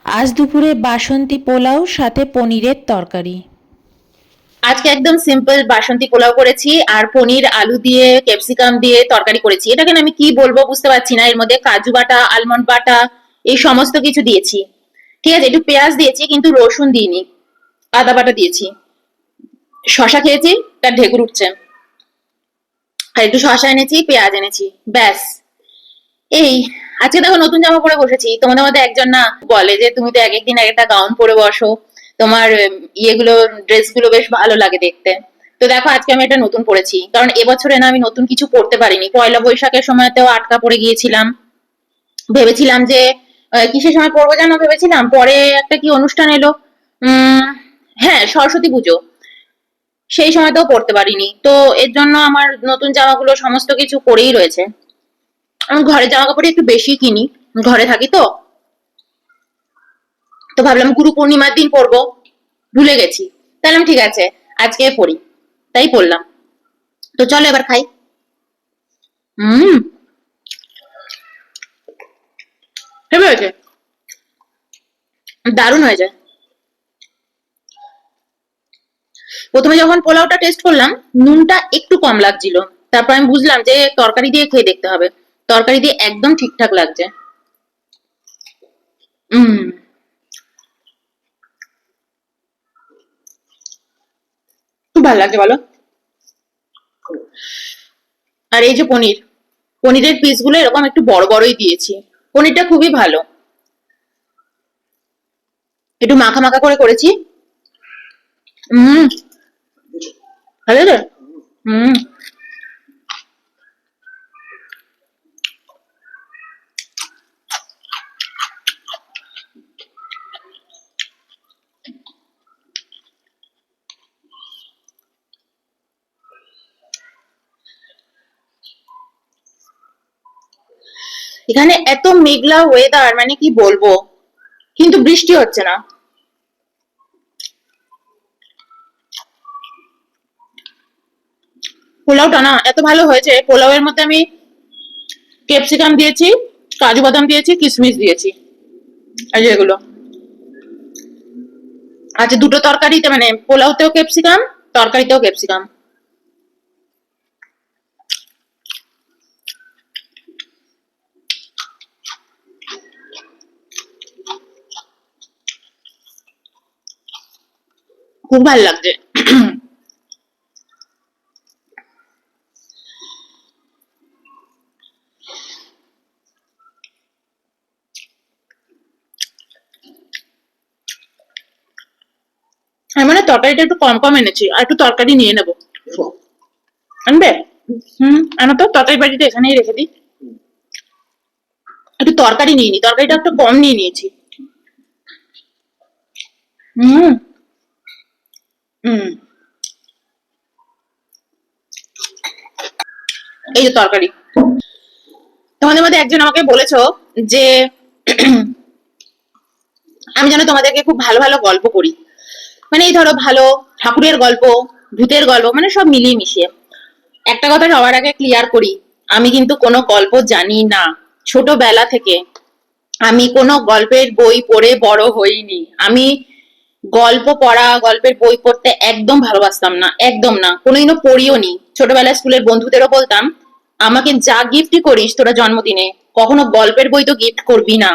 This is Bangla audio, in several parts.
আজ দুপুরে বাসন্তী পোলাও সাথে পনিরের তরকারি। আজকে একদম সিম্পল বাসন্তী পোলাও করেছি আর পনির আলু দিয়ে ক্যাপসিকাম দিয়ে তরকারি করেছি। এটাকে আমি কি বলবো বুঝতে পারছি না। এর মধ্যে কাজু বাটা, আলমন্ড বাটা, এই সমস্ত কিছু দিয়েছি। ঠিক আছে, একটু পেঁয়াজ দিয়েছি কিন্তু রসুন দিইনি, আদা বাটা দিয়েছি। শশা খেয়েছি, তার ঢেকুর উঠছে। আর একটু শশা এনেছি, পেঁয়াজ এনেছি, ব্যাস। এই আজকে দেখো নতুন জামা পরে বসেছি। তোমাদের মধ্যে একজন না বলে যে তুমি তো এক একদিন এক একটা গাউন পরে বসো, তোমার ইয়েগুলো, ড্রেসগুলো বেশ ভালো লাগে দেখতে। তো দেখো আজকে আমি এটা নতুন পরেছি, কারণ এবছরে না আমি নতুন কিছু পরতে পারিনি। পয়লা বৈশাখের সময়তেও আটকা পড়ে গিয়েছিলাম। ভেবেছিলাম যে কিসের সময় পরবো জানো, ভেবেছিলাম পরে একটা কি অনুষ্ঠান এলো, উম হ্যাঁ, সরস্বতী পুজো, সেই সময়তেও পরতে পারিনি। তো এর জন্য আমার নতুন জামাগুলো সমস্ত কিছু পরেই রয়েছে। আমি ঘরে জামা কাপড় একটু বেশি কিনি, ঘরে থাকি তো। তো ভাবলাম গুরু পূর্ণিমার দিন পরবো, ভুলে গেছি। তাহলে ঠিক আছে, আজকে পরি, তাই পরলাম। তো চলো এবার খাই। হুম, হেবে হয়েছে, দারুণ হয়েছে। প্রথমে যখন পোলাওটা টেস্ট করলাম, নুনটা একটু কম লাগছিল। তারপর আমি বুঝলাম যে তরকারি দিয়ে খেয়ে দেখতে হবে। তরকারি দিয়ে একদম ঠিকঠাক লাগছে। হুম, খুব ভালো লাগছে বলো। আর এই যে পনির, পনিরের পিসগুলো এরকম একটু বড় বড়ই দিয়েছি। পনিরটা খুবই ভালো, একটু মাখা মাখা করে করেছি। হুম, ভালো রে। হুম, এখানে এত মেঘলা ওয়েদার, মানে কি বলবো, কিন্তু বৃষ্টি হচ্ছে না। পোলাওটা না এত ভালো হয়েছে, পোলাওয়ের মধ্যে আমি ক্যাপসিকাম দিয়েছি, কাজু বাদাম দিয়েছি, কিশমিশ দিয়েছি, এই যে এগুলো। আচ্ছা, দুটো তরকারিতে মানে পোলাওতেও ক্যাপসিকাম, তরকারিতেও ক্যাপসিকাম। খুব ভালো লাগছে। আমি মানে তরকারিটা একটু কম কম এনেছি, আর একটু তরকারি নিয়ে নেবো। আনবে? হুম, আনো তো, তরকারি বাটিটা এখানেই রেখে দিই। একটু তরকারি নিয়ে নি, তরকারিটা একটু কম নিয়ে নিয়েছি। হুম, হুম, এই যে তরকারি। তোমাদের মধ্যে একজন আমাকে বলেছো যে আমি যেন তোমাদেরকে খুব ভালো ভালো গল্প করি, মানে এই ধরো ভালো ঠাকুরের গল্প, ভূতের গল্প, মানে সব মিলিয়ে মিশিয়ে। একটা কথা সবার আগে ক্লিয়ার করি, আমি কিন্তু কোনো গল্প জানি না। ছোটবেলা থেকে আমি কোনো গল্পের বই পড়ে বড় হইনি। আমি গল্প পড়া, গল্পের বই পড়তে একদম ভালোবাসতাম না, একদম না, কোনোদিনও পড়িও নি। ছোটবেলায় স্কুলের বন্ধুদেরও বলতাম, আমাকে যা গিফটই করিস তোরা জন্মদিনে, কখনো গল্পের বই তো গিফট করবি না।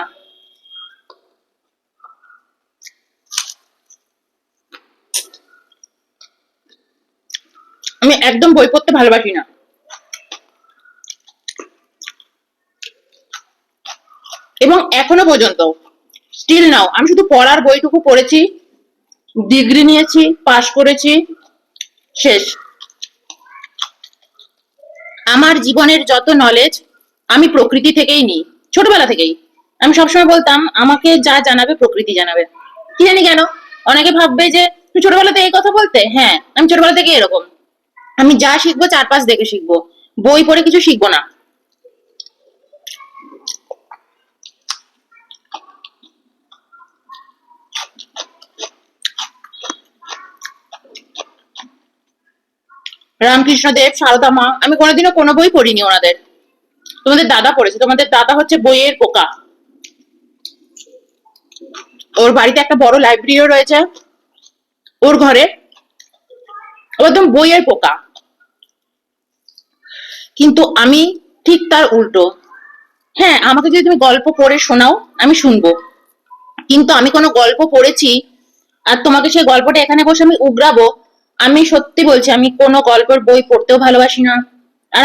আমি একদম বই পড়তে ভালোবাসি না। এবং এখনো পর্যন্ত, স্টিল নাও, আমি শুধু পড়ার বইটুকু পড়েছি, ডিগ্রি নিয়েছি, পাশ করেছি, শেষ। আমার জীবনের যত নলেজ আমি প্রকৃতি থেকেই নিই, ছোটবেলা থেকেই। আমি সবসময় বলতাম আমাকে যা জানাবে প্রকৃতি জানাবে। কি জানি কেন অনেকে ভাববে যে তুমি ছোটবেলা থেকে এই কথা বলতে। হ্যাঁ, আমি ছোটবেলা থেকে এরকম। আমি যা শিখবো চারপাশ দেখে শিখবো, বই পড়ে কিছু শিখবো না। রামকৃষ্ণ দেব, সারদা মা, আমি কোনোদিনও কোনো বই পড়িনি ওনাদের। তোমাদের দাদা পড়েছে, তোমাদের দাদা হচ্ছে বইয়ের পোকা। ওর বাড়িতে একটা বড় লাইব্রেরিও রয়েছে ওর ঘরে। ও একদম বইয়ের পোকা। কিন্তু আমি ঠিক তার উল্টো। হ্যাঁ, আমাকে যদি তুমি গল্প পড়ে শোনাও আমি শুনবো, কিন্তু আমি কোনো গল্প পড়েছি আর তোমাকে সেই গল্পটা এখানে বসে আমি উগরাবো, আমি সত্যি বলছি আমি কোনো গল্পের বই পড়তেও ভালোবাসি না। আর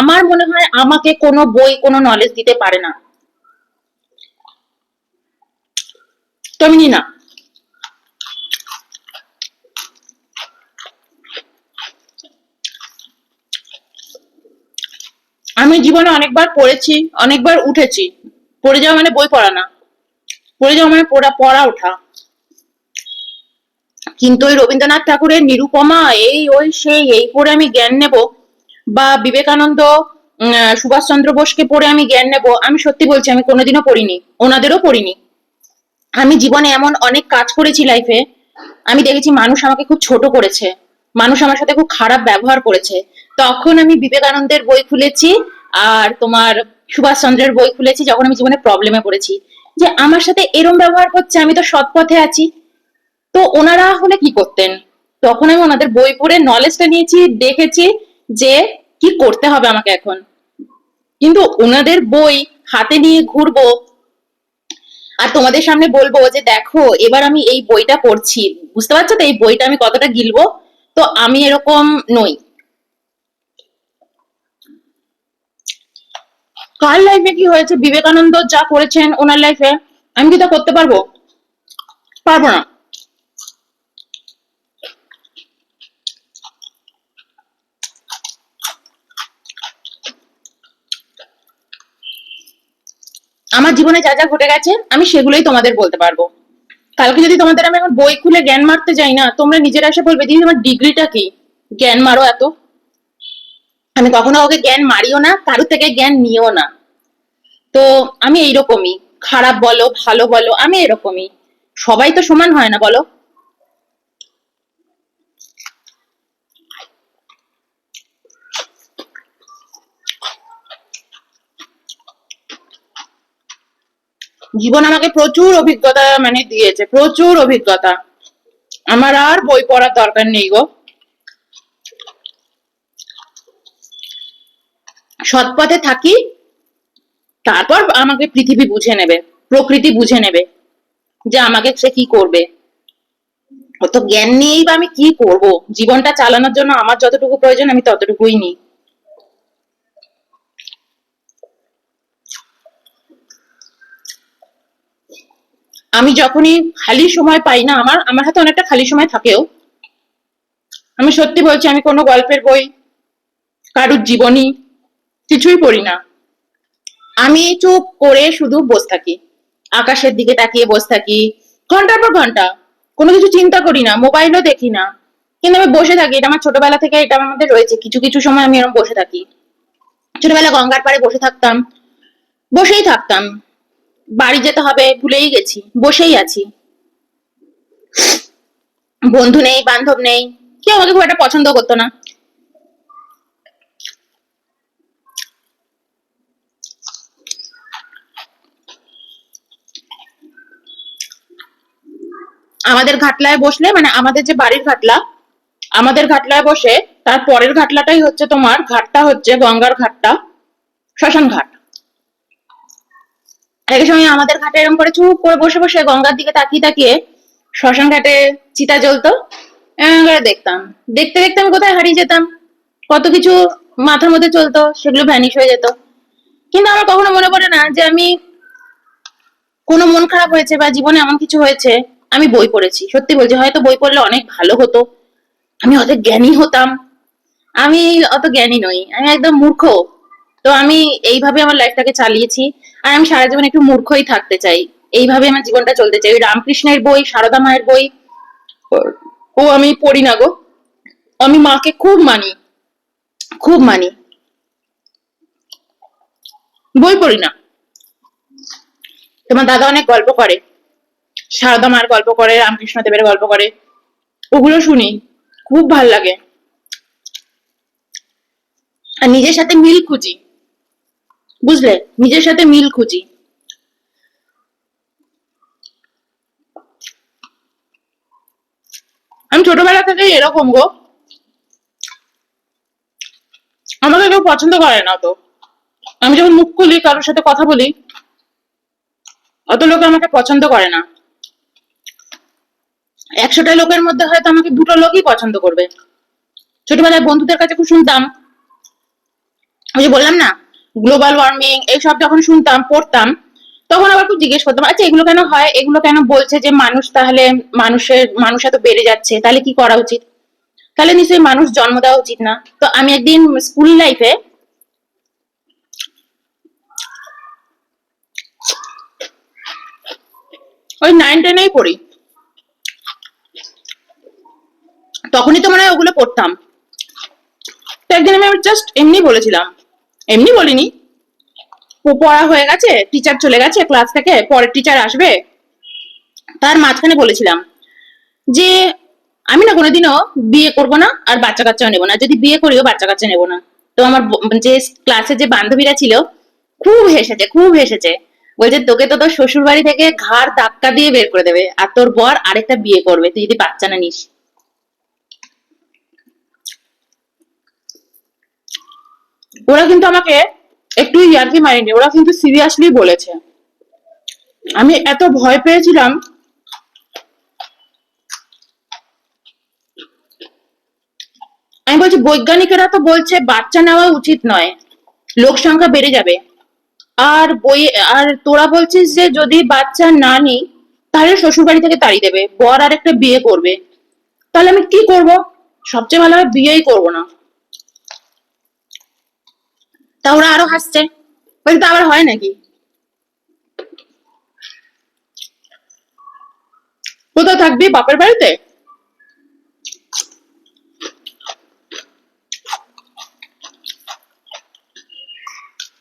আমার মনে হয় আমাকে কোনো বই কোনো নলেজ দিতে পারে না। তো আমি নিই না। আমি জীবনে অনেকবার পড়েছি, অনেকবার উঠেছি। পড়ে যাওয়া মানে বই পড়া না, পড়ে যাওয়া মানে পড়া ওঠা। কিন্তু ওই রবীন্দ্রনাথ ঠাকুরের নিরুপমা এই ওই সেই এই পড়ে আমি জ্ঞান নেব, বা বিবেকানন্দ, সুভাষচন্দ্র বোসকে পড়ে আমি জ্ঞান নেব, আমি সত্যি বলছি আমি কোনোদিনও পড়িনি, ওনাদেরও পড়িনি। আমি জীবনে এমন অনেক কাজ করেছি লাইফে, আমি দেখেছি মানুষ আমাকে খুব ছোট করেছে, মানুষ আমার সাথে খুব খারাপ ব্যবহার করেছে, তখন আমি বিবেকানন্দের বই খুলেছি আর তোমার সুভাষচন্দ্রের বই খুলেছি যখন আমি জীবনে প্রবলেমে পড়েছি, যে আমার সাথে এরম ব্যবহার করছে, আমি তো সৎ পথে আছি। তো ওনারা হলে কি করতেন, তখন আমি ওনাদের বই পড়ে নলেজটা নিয়েছি, দেখেছি যে কি করতে হবে আমাকে এখন। কিন্তু ওনাদের বই হাতে নিয়ে ঘুরবো আর তোমাদের সামনে বলবো যে দেখো এবার আমি এই বইটা পড়ছি, বুঝতে পারছো তো এই বইটা আমি কতটা গিলবো, তো আমি এরকম নই। কার লাইফে কি হয়েছে, বিবেকানন্দ যা করেছেন ওনার লাইফে, আমি কি তা করতে পারবো? পারবো না। আমার জীবনে যা যা ঘটে গেছে আমি সেগুলোই তোমাদের বলতে পারবো। কালকে যদি তোমাদের আমি এখন বই খুলে জ্ঞান মারতে যাই না, তোমরা নিজেরা এসে বলবে দিদি তোমার ডিগ্রিটা কি, জ্ঞান মারো এত। আমি কখনো ওকে জ্ঞান মারিও না, কারোর থেকে জ্ঞান নিও না। তো আমি এইরকমই, খারাপ বলো ভালো বলো আমি এরকমই। সবাই তো সমান হয় না বলো। জীবন আমাকে প্রচুর অভিজ্ঞতা মানে দিয়েছে, প্রচুর অভিজ্ঞতা। আমার আর বই পড়ার দরকার নেই গো। সৎ পথে থাকি, তারপর আমাকে পৃথিবী বুঝে নেবে, প্রকৃতি বুঝে নেবে যে আমাকে সে কি করবে। অত জ্ঞান নিয়েই বা আমি কি করব, জীবনটা চালানোর জন্য আমার যতটুকু প্রয়োজন আমি ততটুকুই নিই। আমি যখনই খালি সময় পাই না, আমার আমার হাতে অনেকটা খালি সময় থাকেও, আমি সত্যি বলছি আমি কোনো গল্পের বই, কারুর জীবনী কিছুই পড়ি না। আমি চুপ করে শুধু বসে থাকি, আকাশের দিকে তাকিয়ে বসে থাকি ঘন্টার পর ঘন্টা, কোনো কিছু চিন্তা করি না, মোবাইলও দেখি না, কিন্তু আমি বসে থাকি। এটা আমার ছোটবেলা থেকে এটা আমার মধ্যে রয়েছে, কিছু কিছু সময় আমি এরকম বসে থাকি। ছোটবেলা গঙ্গার পাড়ে বসে থাকতাম, বসেই থাকতাম। বাড়ি যেতে হবে ভুলেই গেছি, বসেই আছি। বন্ধু নেই, বান্ধব নেই, কেউ আমাকে খুব একটা পছন্দ করতো না। আমাদের ঘাটলায় বসলে মানে আমাদের যে বাড়ির ঘাটলা, আমাদের ঘাটলায় বসে তার পরের ঘাটলাটাই হচ্ছে তোমার ঘাটটা হচ্ছে গঙ্গার ঘাটটা, শ্মশান ঘাট। এক সময় আমাদের ঘাটে এরকম করে চুপ করে বসে বসে গঙ্গার দিকে তাকিয়ে তাকিয়ে শ্মশান ঘাটে চিতা জ্বলতো, এরকম করে দেখতাম। দেখতে দেখতে আমি কোথায় হারিয়ে যেতাম, কত কিছু মাথার মধ্যে চলতো, সেগুলো ভ্যানিশ হয়ে যেত। কিন্তু আমার কখনো মনে পড়ে না যে আমি কোনো মন খারাপ হয়েছে বা জীবনে এমন কিছু হয়েছে আমি বই পড়েছি। সত্যি বলছি হয়তো বই পড়লে অনেক ভালো হতো, আমি অত জ্ঞানী হতাম। আমি অত জ্ঞানী নই, আমি একদম মূর্খ। তো আমি এইভাবে আমার লাইফটাকে চালিয়েছি, আর আমি সারা জীবন একটু মূর্খই থাকতে চাই, এইভাবে আমার জীবনটা চলতে চাই। ওই রামকৃষ্ণের বই, সারদা মায়ের বই ও আমি পড়ি না গো। আমি মাকে খুব মানি, খুব মানি, বই পড়ি না। তোমার দাদা অনেক গল্প করে, সারদা মায়ের গল্প করে, রামকৃষ্ণ দেবের গল্প করে, ওগুলো শুনি, খুব ভাল লাগে। আর নিজের সাথে মিল খুঁজি, বুঝলে, নিজের সাথে মিল খুঁজি। আমি ছোটবেলা থেকেই এরকম গো, আমাকে কেউ পছন্দ করে না তো। আমি যখন মুখ খুলি কারোর সাথে কথা বলি, অত লোক আমাকে পছন্দ করে না। 100টা লোকের মধ্যে হয়তো আমাকে 2টো লোকই পছন্দ করবে। ছোটবেলায় বন্ধুদের কাছে খুব শুনতাম, ওই যে বললাম না, গ্লোবাল ওয়ার্মিং এইসব যখন শুনতাম, পড়তাম, তখন আবার খুব জিজ্ঞেস করতাম, আচ্ছা এগুলো কেন হয়, এগুলো কেন বলছে যে মানুষ, তাহলে মানুষ এত বেড়ে যাচ্ছে, তাহলে কি করা উচিত? তাহলে নিশ্চয়ই মানুষ জন্ম দেওয়া উচিত না। তো আমি একদিন স্কুল লাইফে, ওই 9-10-এই পড়ি, তখনই তো মনে হয় ওগুলো পড়তাম। তো একদিন আমি জাস্ট এমনি বলেছিলাম, এমনি বলিনি, পড়া হয়ে গেছে, টিচার চলে গেছে ক্লাস থেকে, পরের টিচার আসবে, তার মাঝখানে বলেছিলাম যে আমি না কোনোদিনও বিয়ে করব না, আর বাচ্চা কাচ্চাও নেবো না, যদি বিয়ে করিও বাচ্চা কাচ্চা নেবো না। তো আমার যে ক্লাসে যে বান্ধবীরা ছিল খুব হেসেছে, খুব হেসেছে, বলছে তোকে তো তোর শ্বশুর বাড়ি থেকে ঘাড় ধাক্কা দিয়ে বের করে দেবে, আর তোর বর আরেকটা বিয়ে করবে তুই যদি বাচ্চা না নিস। ওরা কিন্তু আমাকে একটু ইয়ার্কি মারেনি, ওরা কিন্তু সিরিয়াসলি বলেছে। আমি এত ভয় পেয়েছিলাম। আমি বলছি বৈজ্ঞানিকেরা তো বলছে বাচ্চা নেওয়া উচিত নয়, লোক সংখ্যা বেড়ে যাবে, আর আর তোরা বলছিস যে যদি বাচ্চা না নিই তাহলে শ্বশুর বাড়ি থেকে তাড়িয়ে দেবে, বর আর একটা বিয়ে করবে, তাহলে আমি কি করব? সবচেয়ে ভালো হয় বিয়েই করবো না। তা ওরা আরো হাসছে, বলছে তা আবার হয় নাকি? কোথায় থাকবি, বাপের বাড়িতে?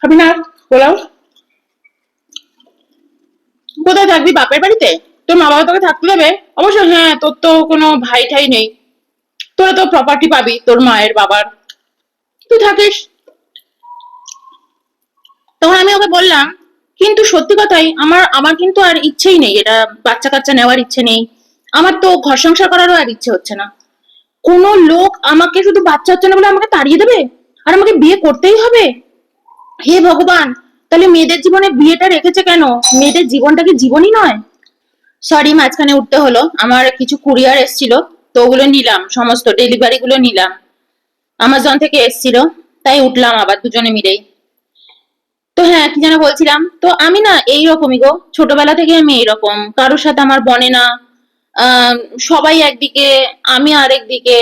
খাবি না পোলাও? কোথায় থাকবি, বাপের বাড়িতে? তোর মা বাবা তোকে থাকতে দেবে? অবশ্য হ্যাঁ, তোর তো কোনো ভাই ঠাই নেই, তোরা তো প্রপার্টি পাবি তোর মায়ের বাবার, তুই থাকিস। তখন আমি ওকে বললাম, কিন্তু সত্যি কথাই, আমার আমার কিন্তু আর ইচ্ছেই নেই, এটা বাচ্চা কাচ্চা নেওয়ার ইচ্ছে নেই, আমার তো ঘর সংসার করারও আর ইচ্ছে হচ্ছে না। কোনো লোক আমাকে শুধু বাচ্চা হচ্ছে না বলে আমাকে তাড়িয়ে দেবে, আর আমাকে বিয়ে করতেই হবে? হে ভগবান, তাহলে মেয়েদের জীবনে বিয়েটা রেখেছে কেন? মেয়েদের জীবনটা কি জীবনই নয়? সরি, মাঝখানে উঠতে হলো, আমার কিছু কুরিয়ার এসেছিল, তো ওগুলো নিলাম, সমস্ত ডেলিভারি গুলো নিলাম, আমাজন থেকে এসেছিল, তাই উঠলাম আবার দুজনে মিলেই। তো হ্যাঁ, কি যেন বলছিলাম, তো আমি না এইরকমই গো, ছোটবেলা থেকে আমি এইরকম, কারোর সাথে আমার বনে না। আহ সবাই একদিকে, আমি আরেক দিকে।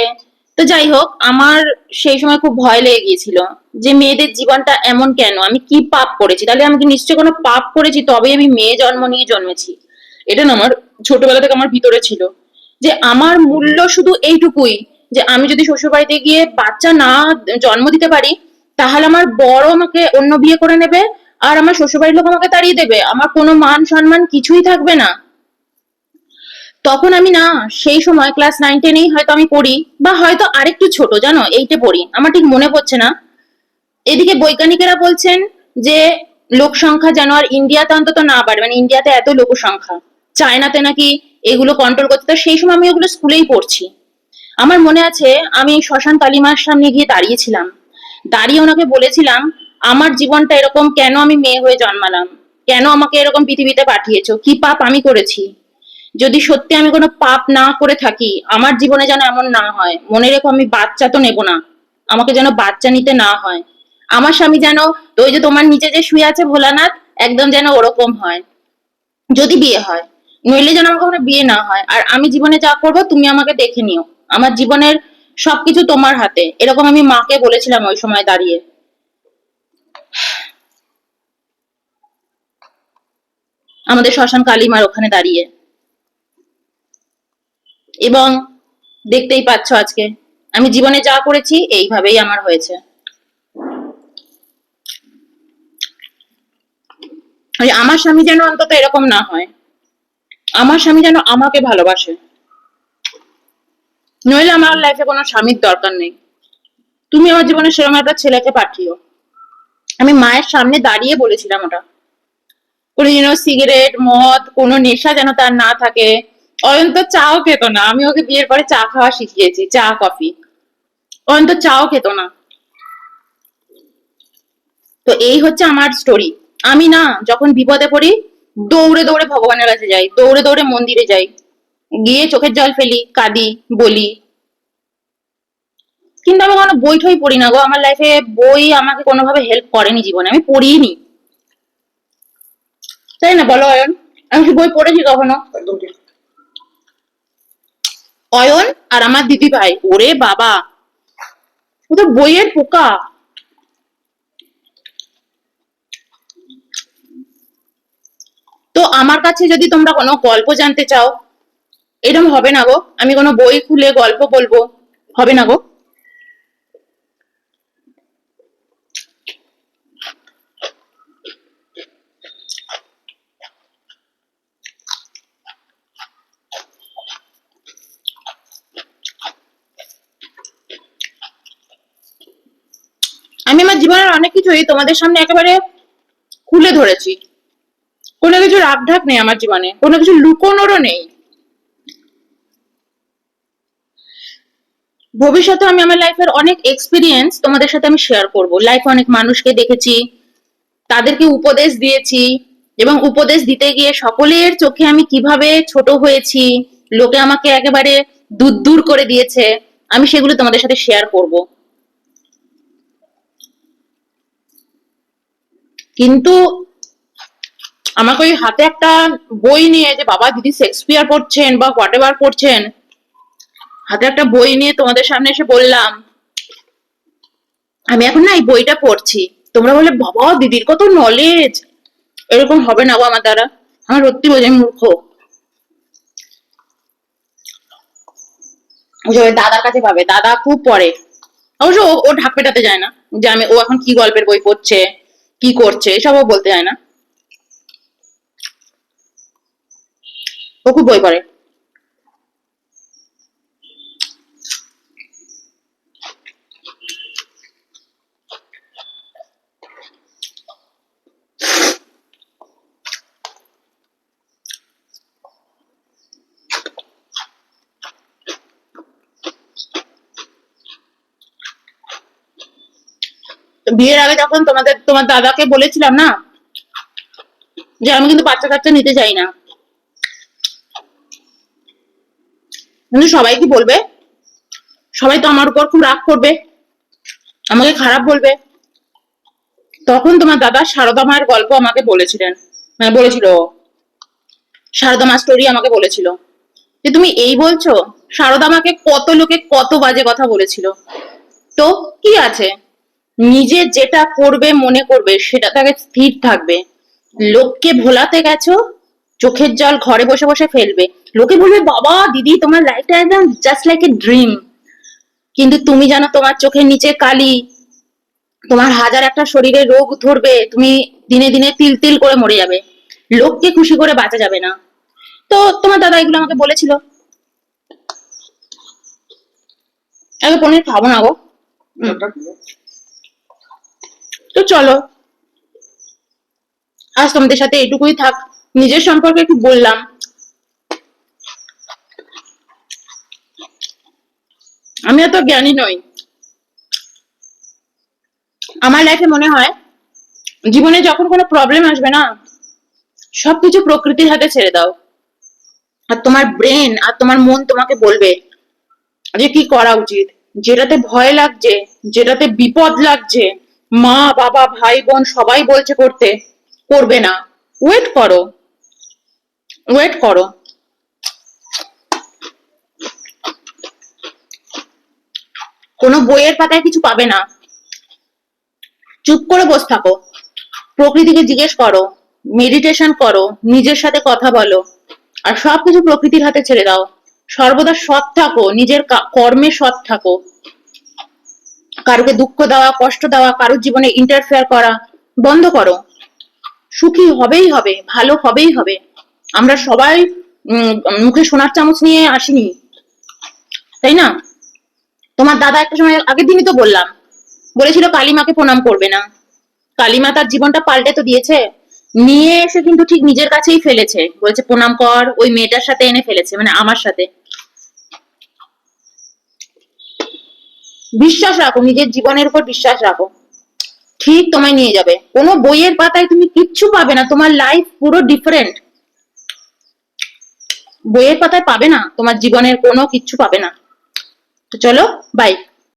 তো যাই হোক, আমার সেই সময় খুব ভয় লেগে গিয়েছিল যে মেয়েদের জীবনটা এমন কেন, আমি কি পাপ করেছি, তাহলে আমি কি নিশ্চয় কোনো পাপ করেছি তবে আমি মেয়ে জন্ম নিয়ে জন্মেছি। এটা না আমার ছোটবেলা থেকে আমার ভিতরে ছিল, যে আমার মূল্য শুধু এইটুকুই, যে আমি যদি শ্বশুর বাড়িতে গিয়ে বাচ্চা না জন্ম দিতে পারি, তাহলে আমার বড় আমাকে অন্য বিয়ে করে নেবে, আর আমার শ্বশুরবাড়ির লোক আমাকে তাড়িয়ে দেবে, আমার কোনো মান সম্মান কিছুই থাকবে না। তখন আমি না, সেই সময় ক্লাস 9-10-এই হয়তো আমি পড়ি, বা হয়তো আরেকটু ছোট, জানো, 8-এ পড়ি, আমার ঠিক মনে পড়ছে না। এদিকে বৈজ্ঞানিকেরা বলছেন যে লোক সংখ্যা যেন আর ইন্ডিয়াতে অন্তত না বাড়ে, মানে ইন্ডিয়াতে এত লোক সংখ্যা, চায়নাতে নাকি এগুলো কন্ট্রোল করতে। তো সেই সময় আমি ওগুলো স্কুলেই পড়ছি। আমার মনে আছে আমি শ্মশান কালিমার সামনে গিয়ে দাঁড়িয়েছিলাম, দাঁড়িয়ে ওনাকে বলেছিলাম আমার জীবনটা এরকম কেন, আমি মেয়ে হয়ে জন্মালাম, কেন আমাকে এরকম পৃথিবীতে পাঠিয়েছো, কি পাপ আমি করেছি? যদি সত্যি আমি কোনো পাপ না করে থাকি, আমার জীবনে যেন এমন না হয়। মনে রেখো, আমি বাচ্চা তো নেব না, আমাকে যেন বাচ্চা নিতে না হয়। আমার স্বামী যেন, তো ওই যে তোমার নিচে যে শুয়ে আছে ভোলানাথ, একদম যেন ওরকম হয়, যদি বিয়ে হয়। নইলে যেন আমার কখনো বিয়ে না হয়, আর আমি জীবনে যা করব তুমি আমাকে দেখে নিও, আমার জীবনের সবকিছু তোমার হাতে, এরকম আমি মাকে বলেছিলাম ওই সময় দাঁড়িয়ে, আমাদের শ্মশান কালীমার ওখানে দাঁড়িয়ে। এবং দেখতেই পাচ্ছ আজকে আমি জীবনে যা করেছি এইভাবেই আমার হয়েছে। আমার স্বামী যেন অন্তত এরকম না হয়, আমার স্বামী যেন আমাকে ভালোবাসে, নইলে আমার লাইফে কোনো স্বামীর দরকার নেই। তুমি আমার জীবনে সেরকম একটা ছেলেকে পাঠিও। আমি মায়ের সামনে দাঁড়িয়ে বলেছিলাম ওটা। কোনো যেন সিগারেট মদ কোনো নেশা যেন তার না থাকে, অয়ন তো চাও খেত না, আমি ওকে বিয়ের পরে চা খাওয়া শিখিয়েছি, চা কফি। অয়ন তো চাও খেত না। তো এই হচ্ছে আমার স্টোরি। আমি না যখন বিপদে পড়ি দৌড়ে দৌড়ে ভগবানের কাছে যাই, দৌড়ে দৌড়ে মন্দিরে যাই, গিয়ে চোখের জল ফেলি, কাঁদি, বলি। কিন্তু আমি কোনো বই টই পড়ি না গো, আমার লাইফে বই আমাকে কোনোভাবে হেল্প করেনি জীবনে, আমি পড়িনি। তাই না বলো অয়ন? আমি কি বই পড়েছি কখনো? একদম ঠিক। অয়ন আর আমার দিদি ভাই, ওরে বাবা, ও তো বইয়ের পোকা। তো আমার কাছে যদি তোমরা কোনো গল্প জানতে চাও, এরকম হবে না গো, আমি কোনো বই খুলে গল্প বলবো, হবে না গো। আমি আমার জীবনের অনেক কিছুই তোমাদের সামনে একেবারে খুলে ধরেছি। কোনো কিছু রাগ ঢাক নেই আমার জীবনে, কোনো কিছু লুকোনোরও নেই। ভবিষ্যতে আমি আমার লাইফের অনেক এক্সপিরিয়েন্স তোমাদের সাথে আমি শেয়ার করব। লাইফে অনেক মানুষকে দেখেছি, তাদেরকে উপদেশ দিয়েছি, এবং উপদেশ দিতে গিয়ে সকলের চোখে আমি কিভাবে ছোট হয়েছি, লোকে আমাকে একেবারে দূর দূর করে দিয়েছে, আমি সেগুলো তোমাদের সাথে শেয়ার করব। কিন্তু আমাকে ওই হাতে একটা বই নিয়ে, যে বাবা দিদি শেক্সপিয়ার পড়ছেন বা হোয়াট এভার পড়ছেন, হাতে একটা বই নিয়ে তোমাদের সামনে এসে বললাম আমি এখন না এই বইটা পড়ছি, তোমরা বলে বাবা দিদির কত নলেজ, এরকম হবে না গো আমার দ্বারা। আমার সত্যি বোঝে আমি মূর্খ। ওই দাদার কাছে পাবে, দাদা খুব পড়ে। অবশ্য ও ঢাক পেটাতে যায় না যে ও এখন কি গল্পের বই পড়ছে, কি করছে, এসবও বলতে যায় না। ও খুব বই পড়ে। বিয়ের আগে যখন তোমার দাদাকে বলেছিলাম না যে আমি কিন্তু বাচ্চা কাচ্চা নিতে চাই না, কিন্তু সবাই কি বলবে, সবাই তো আমার উপর খুব রাগ করবে, আমাকে খারাপ বলবে। তখন তোমার দাদা সারদা মায়ের গল্প আমাকে বলেছিলেন, মানে বলেছিল, সারদা মা স্টোরি আমাকে বলেছিল যে তুমি এই বলছো। সারদা মাকে কত লোকে কত বাজে কথা বলেছিল, তো কি আছে, নিজে যেটা করবে মনে করবে সেটা তাকে স্থির থাকবে। লোককে ভোলাতে গেছো, চোখের জল ঘরে বসে বসে ফেলবে, লোকে বলবে বাবা দিদি তোমার লাইফটা একদম জাস্ট লাইক এ ড্রিম, কিন্তু তুমি জানো তোমার চোখের নিচে কালি, তোমার হাজার একটা শরীরে রোগ ধরবে, তুমি দিনে দিনে তিল তিল করে মরে যাবে, লোককে খুশি করে বাঁচা যাবে না। তো তোমার দাদা এগুলো আমাকে বলেছিল। আগে পনির খাবো না গো। তো চলো আজ তোমাদের সাথে এটুকুই থাক, নিজের সম্পর্কে একটু বললাম। আমি এত জ্ঞানী নই। আমার লাইফে মনে হয় জীবনে যখন কোনো প্রবলেম আসবে না, সবকিছু প্রকৃতির হাতে ছেড়ে দাও, আর তোমার ব্রেন আর তোমার মন তোমাকে বলবে যে কি করা উচিত। যেটাতে ভয় লাগছে, যেটাতে বিপদ লাগছে, মা বাবা ভাই বোন সবাই বলছে করতে, করবে না, ওয়েট করো, ওয়েট করো। কোনো বইয়ের পাতায় কিছু পাবে না, চুপ করে বসে থাকো, প্রকৃতিকে জিজ্ঞেস করো, মেডিটেশন করো, নিজের সাথে কথা বলো, আর সবকিছু প্রকৃতির হাতে ছেড়ে দাও। সর্বদা সৎ থাকো, নিজের কর্মে সৎ থাকো, কারোকে দুঃখ দেওয়া, কষ্ট দেওয়া, কারোর জীবনে ইন্টারফেয়ার করা বন্ধ করো। সুখী হবেই হবে, ভালো হবেই হবে। আমরা সবাই মুখে সোনার চামচ নিয়ে আসিনি, তাই না? তোমার দাদা একটা সময় আগের দিনই তো বললাম, বলেছিল কালিমাকে প্রণাম করবে না। কালিমা তার জীবনটা পাল্টে তো দিয়েছে। নিয়ে এসে কিন্তু ঠিক নিজের কাছেই ফেলেছে, বলছে প্রণাম কর, ওই মেয়েটার সাথে এনে ফেলেছে, মানে আমার সাথে। বিশ্বাস রাখো, নিজের জীবনের উপর বিশ্বাস রাখো, ঠিক তোমায় নিয়ে যাবে। কোনো বইয়ের পাতায় তুমি কিচ্ছু পাবে না, তোমার লাইফ পুরো ডিফারেন্ট। বইয়ের পাতায় পাবে না, তোমার জীবনের কোনো কিচ্ছু পাবে না। তো চলো, বাই।